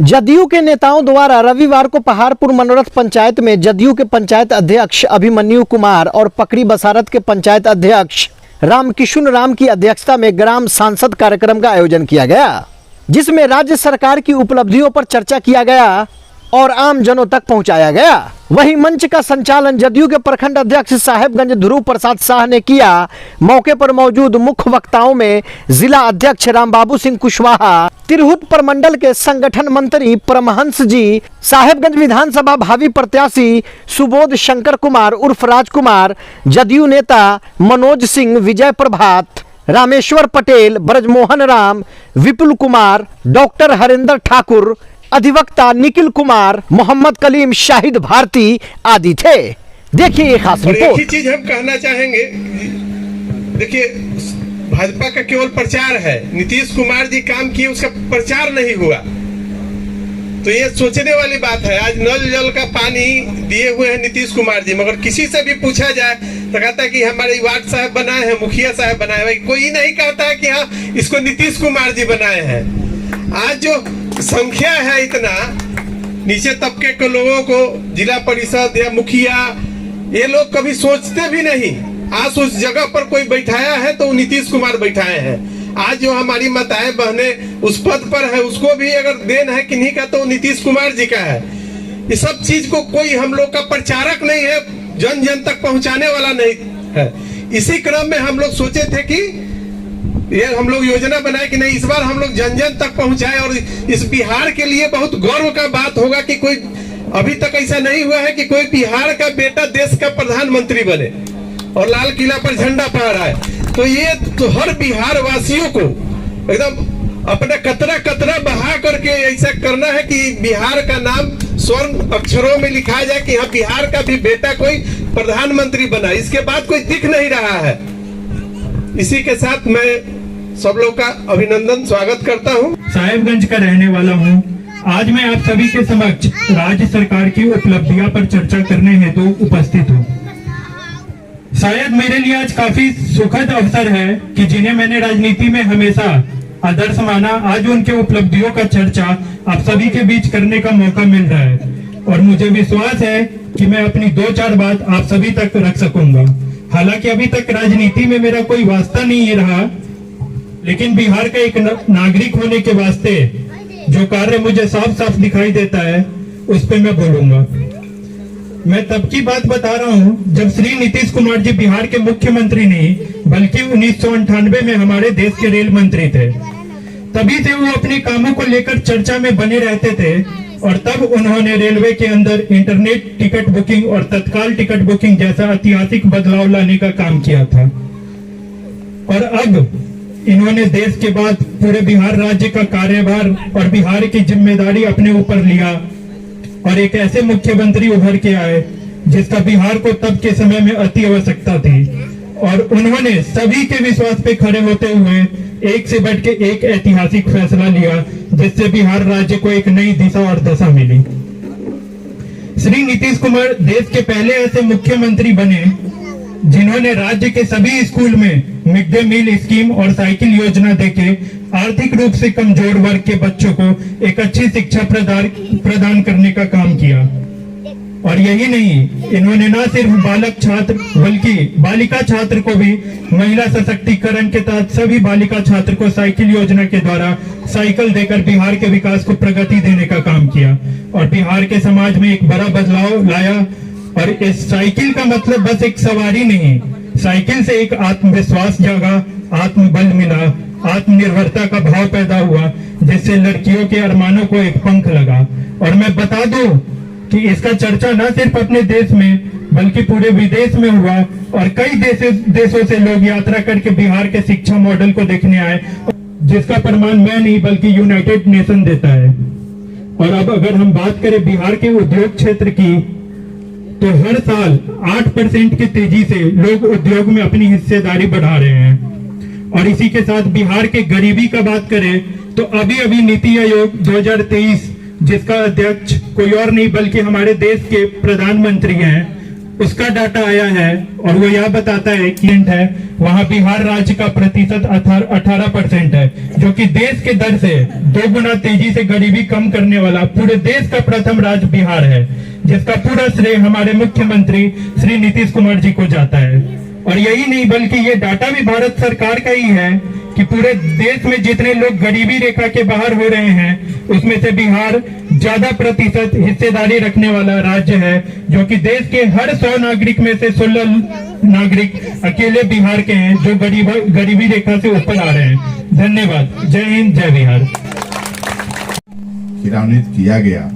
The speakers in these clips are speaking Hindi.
जदयू के नेताओं द्वारा रविवार को पहाड़पुर मनोरथ पंचायत में जदयू के पंचायत अध्यक्ष अभिमन्यु कुमार और पकड़ी बसारत के पंचायत अध्यक्ष रामकिशुन राम की अध्यक्षता में ग्राम सांसद कार्यक्रम का आयोजन किया गया, जिसमें राज्य सरकार की उपलब्धियों पर चर्चा किया गया और आम जनों तक पहुंचाया गया। वहीं मंच का संचालन जदयू के प्रखंड अध्यक्ष साहेबगंज ध्रुव प्रसाद शाह ने किया। मौके पर मौजूद मुख्य वक्ताओं में जिला अध्यक्ष रामबाबू सिंह कुशवाहा, तिरहुत प्रमंडल के संगठन मंत्री परमहंस जी, साहेबगंज विधानसभा भावी प्रत्याशी सुबोध शंकर कुमार उर्फ राजकुमार, जदयू नेता मनोज सिंह, विजय प्रभात, रामेश्वर पटेल, ब्रजमोहन राम, विपुल कुमार, डॉक्टर हरिंदर ठाकुर, अधिवक्ता निखिल कुमार, मोहम्मद कलीम, शाहिद भारती आदि थे। देखिए ये खास रिपोर्ट। एक ही चीज हम कहना चाहेंगे, देखिए भाजपा का केवल प्रचार है, नीतीश कुमार जी काम किए उसका प्रचार नहीं हुआ, तो ये सोचने वाली बात है। आज नल जल का पानी दिए हुए हैं नीतीश कुमार जी, मगर किसी से भी पूछा जाए तो कहता है कि हमारे वार्ड साहब बनाए हैं, मुखिया साहब बनाए हैं। कोई नहीं कहता है कि हाँ इसको नीतीश कुमार जी बनाए हैं। आज जो संख्या है इतना नीचे तबके के लोगों को जिला परिषद या मुखिया, ये लोग कभी सोचते भी नहीं। आज उस जगह पर कोई बैठाया है तो नीतीश कुमार बैठाए हैं। आज जो हमारी माताएं बहने उस पद पर है, उसको भी अगर देन है किन्हीं का तो नीतीश कुमार जी का है। ये सब चीज को कोई हम लोग का प्रचारक नहीं है, जन जन तक पहुंचाने वाला नहीं है। इसी क्रम में हम लोग सोचे थे कि ये हम लोग योजना बनाए कि नहीं, इस बार हम लोग जन जन तक पहुंचाए और इस बिहार के लिए बहुत गौरव का बात होगा कि कोई अभी तक ऐसा नहीं हुआ है कि कोई बिहार का बेटा देश का प्रधानमंत्री बने और लाल किला पर झंडा फहराए। तो ये तो हर बिहार वासियों को एकदम अपना कतरा कतरा बहा करके ऐसा करना है कि बिहार का नाम स्वर्ण अक्षरों में लिखा जाए कि हाँ बिहार का भी बेटा कोई प्रधानमंत्री बना। इसके बाद कोई दिख नहीं रहा है। इसी के साथ मैं सब लोग का अभिनंदन स्वागत करता हूं। साहेबगंज का रहने वाला हूं। आज मैं आप सभी के समक्ष राज्य सरकार की उपलब्धियां पर चर्चा करने हेतु उपस्थित हूं। शायद मेरे लिए आज काफी सुखद अवसर है कि जिन्हें मैंने राजनीति में हमेशा आदर्श माना, आज उनके उपलब्धियों का चर्चा आप सभी के बीच करने का मौका मिल रहा है और मुझे विश्वास है कि मैं अपनी 2-4 बात आप सभी तक रख सकूंगा। हालांकि अभी तक राजनीति में मेरा कोई वास्ता नहीं रहा, लेकिन बिहार का एक नागरिक होने के वास्ते जो कार्य मुझे साफ साफ दिखाई देता है उस पे मैं बोलूंगा। मैं तब की बात बता रहा हूं जब श्री नीतीश कुमार जी बिहार के मुख्यमंत्री नहीं बल्कि 1998 में हमारे देश के रेल मंत्री थे। तभी से वो अपने कामों को लेकर चर्चा में बने रहते थे और तब उन्होंने रेलवे के अंदर इंटरनेट टिकट बुकिंग और तत्काल टिकट बुकिंग जैसा ऐतिहासिक बदलाव लाने का काम किया था। और अब इन्होंने देश के बाद पूरे बिहार राज्य का कार्यभार और बिहार की जिम्मेदारी अपने ऊपर लिया और एक ऐसे मुख्यमंत्री उभर के आए जिसका बिहार को तब के समय में अति आवश्यकता थी और उन्होंने सभी के विश्वास पे खड़े होते हुए एक से बढ़ के एक ऐतिहासिक फैसला लिया जिससे बिहार राज्य को एक नई दिशा और दशा मिली। श्री नीतीश कुमार देश के पहले ऐसे मुख्यमंत्री बने जिन्होंने राज्य के सभी स्कूल में मिड डे मील स्कीम और साइकिल योजना देके आर्थिक रूप से कमजोर वर्ग के बच्चों को एक अच्छी शिक्षा प्रदान करने का काम किया। और यही नहीं, इन्होंने न सिर्फ बालक छात्र बल्कि बालिका छात्र को भी महिला सशक्तिकरण के तहत सभी बालिका छात्र को साइकिल योजना के द्वारा साइकिल देकर बिहार के विकास को प्रगति देने का काम किया और बिहार के समाज में एक बड़ा बदलाव लाया। और इस साइकिल का मतलब बस एक सवारी नहीं, साइकिल से एक आत्मविश्वास जागा, आत्मबल मिला, आत्मनिर्भरता का भाव पैदा हुआ जिससे लड़कियों के अरमानों को एक पंख लगा। और मैं बता दूं कि इसका चर्चा न सिर्फ अपने देश में बल्कि पूरे विदेश में हुआ और कई देशों से लोग यात्रा करके बिहार के शिक्षा मॉडल को देखने आए, जिसका प्रमाण मैं नहीं बल्कि यूनाइटेड नेशन देता है। और अब अगर हम बात करें बिहार के उद्योग क्षेत्र की, तो हर साल 8% की तेजी से लोग उद्योग में अपनी हिस्सेदारी बढ़ा रहे हैं। और इसी के साथ बिहार के गरीबी का बात करें तो अभी नीति आयोग 2023 जिसका अध्यक्ष कोई और नहीं बल्कि हमारे देश के प्रधानमंत्री हैं, उसका डाटा आया है और वो यह बताता है कि है वहां बिहार राज्य का प्रतिशत 18% है, जो कि देश के दर से 2 गुना तेजी से गरीबी कम करने वाला पूरे देश का प्रथम राज्य बिहार है, जिसका पूरा श्रेय हमारे मुख्यमंत्री श्री नीतीश कुमार जी को जाता है। और यही नहीं बल्कि ये डाटा भी भारत सरकार का ही है कि पूरे देश में जितने लोग गरीबी रेखा के बाहर हो रहे हैं उसमें से बिहार ज्यादा प्रतिशत हिस्सेदारी रखने वाला राज्य है, जो कि देश के हर 100 नागरिक में से 16 नागरिक अकेले बिहार के हैं जो गरीबी रेखा से ऊपर आ रहे हैं। धन्यवाद। जय हिंद, जय बिहार। क्रियान्वित किया गया,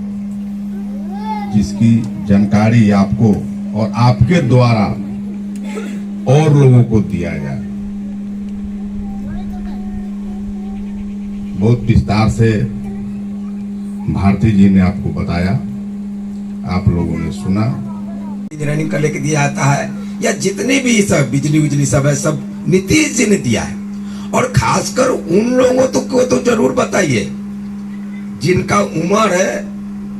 जिसकी जानकारी आपको और आपके द्वारा और लोगों को दिया जाए। बहुत विस्तार से भारती जी ने आपको बताया, आप लोगों ने सुना। इंजीनियरिंग का लेके दिया जाता है या जितने भी सब बिजली सब है, सब नीतीश जी ने दिया है। और खासकर उन लोगों को तो जरूर बताइए जिनका उम्र है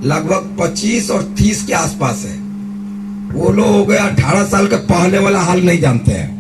लगभग 25 और 30 के आसपास है। वो लोग 18 साल के पहले वाला हाल नहीं जानते हैं।